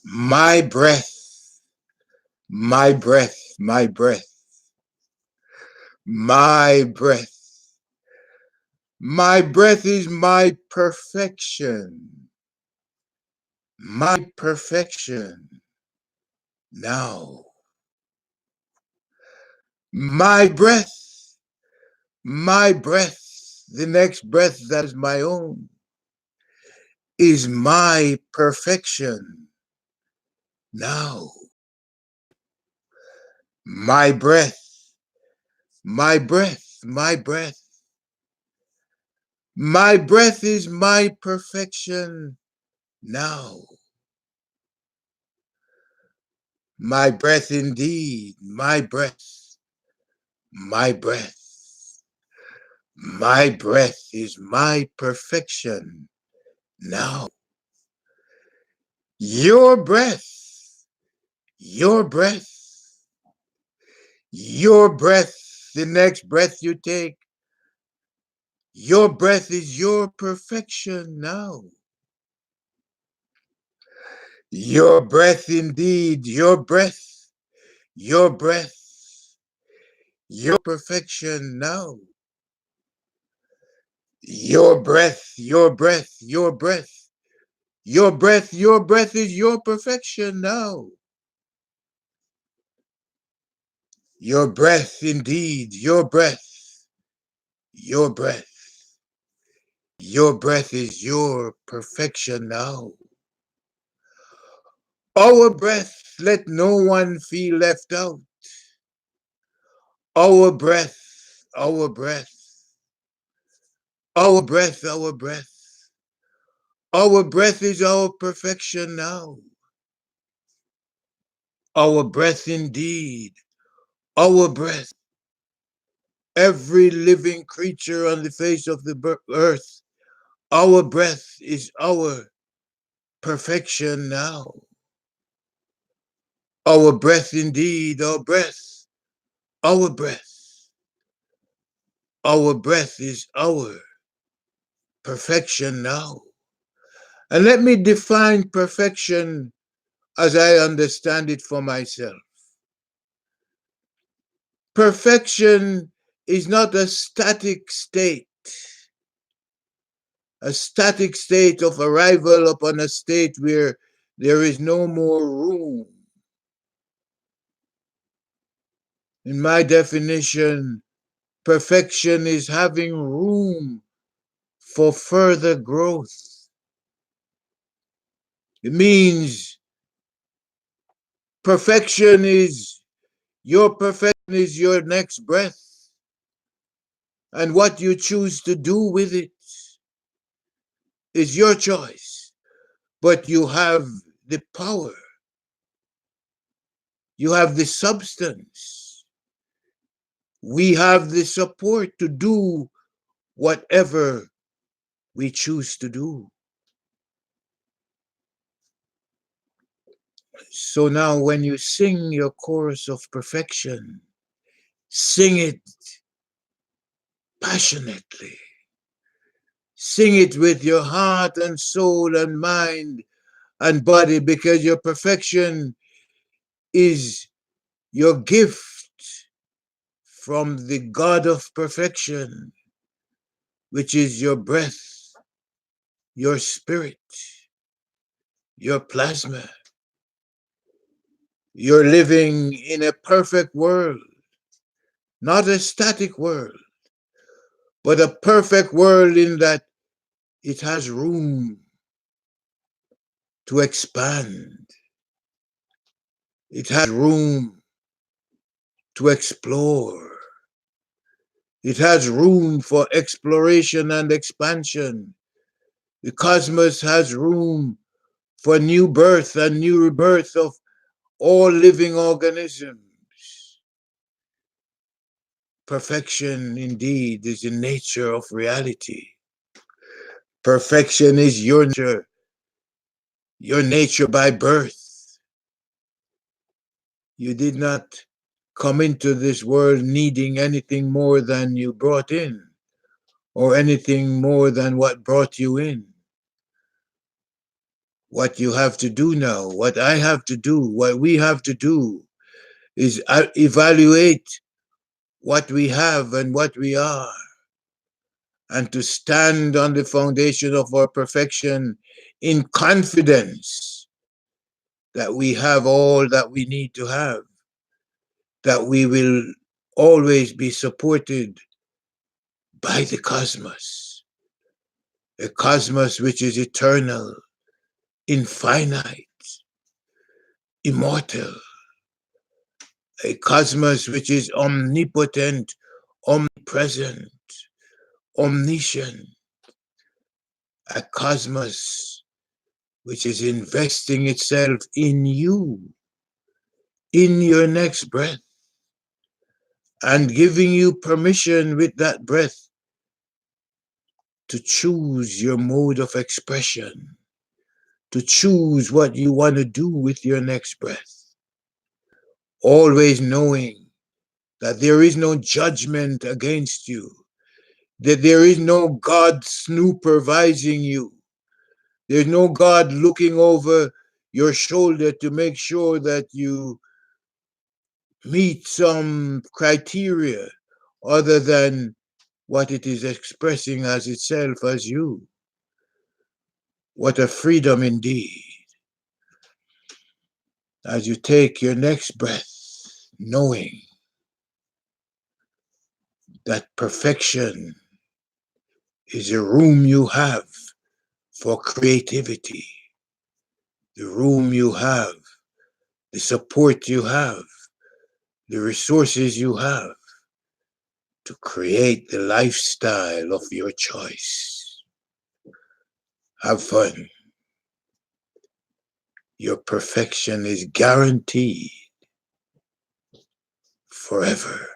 My breath, my breath, my breath, my breath. My breath is my perfection. My perfection now. My breath, my breath, the next breath that is my own, is my perfection now. My breath, my breath, my breath. My breath is my perfection now. My breath indeed, my breath, my breath. My breath is my perfection now. Your breath, your breath, your breath, the next breath you take, your breath is your perfection now. Your breath indeed, your breath, your breath, your perfection now. Your breath, your breath, your breath, your breath, your breath is your perfection now. Your breath indeed, your breath, your breath, your breath is your perfection now. Our breath, let no one feel left out. Our breath, our breath, our breath, our breath. Our breath is our perfection now. Our breath indeed, our breath. Every living creature on the face of the earth, our breath is our perfection now. Our breath indeed, our breath, our breath. Our breath is our perfection now. And let me define perfection as I understand it for myself. Perfection is not a static state of arrival upon a state where there is no more room. In my definition, perfection is having room for further growth. It means perfection is your next breath. And what you choose to do with it is your choice. But you have the power. You have the substance. We have the support to do whatever we choose to do. So now when you sing your chorus of perfection, sing it passionately. Sing it with your heart and soul and mind and body, because your perfection is your gift from the God of perfection, which is your breath, your spirit, your plasma. You're living in a perfect world, not a static world, but a perfect world in that it has room to expand. It has room to explore. It has room for exploration and expansion. The cosmos has room for new birth and new rebirth of all living organisms. Perfection indeed is the nature of reality. Perfection is your nature by birth. You did not come into this world needing anything more than you brought in, or anything more than what brought you in. What you have to do now, what I have to do, what we have to do is evaluate what we have and what we are, and to stand on the foundation of our perfection in confidence that we have all that we need to have, that we will always be supported by the cosmos, a cosmos which is eternal, infinite, immortal, a cosmos which is omnipotent, omnipresent, omniscient, a cosmos which is investing itself in you, in your next breath, and giving you permission with that breath to choose your mode of expression, to choose what you want to do with your next breath. Always knowing that there is no judgment against you, that there is no God supervising you. There's no God looking over your shoulder to make sure that you meet some criteria other than what it is expressing as itself as you. What a freedom indeed. As you take your next breath, knowing that perfection is a room you have for creativity, the room you have, the support you have, the resources you have to create the lifestyle of your choice. Have fun. Your perfection is guaranteed forever.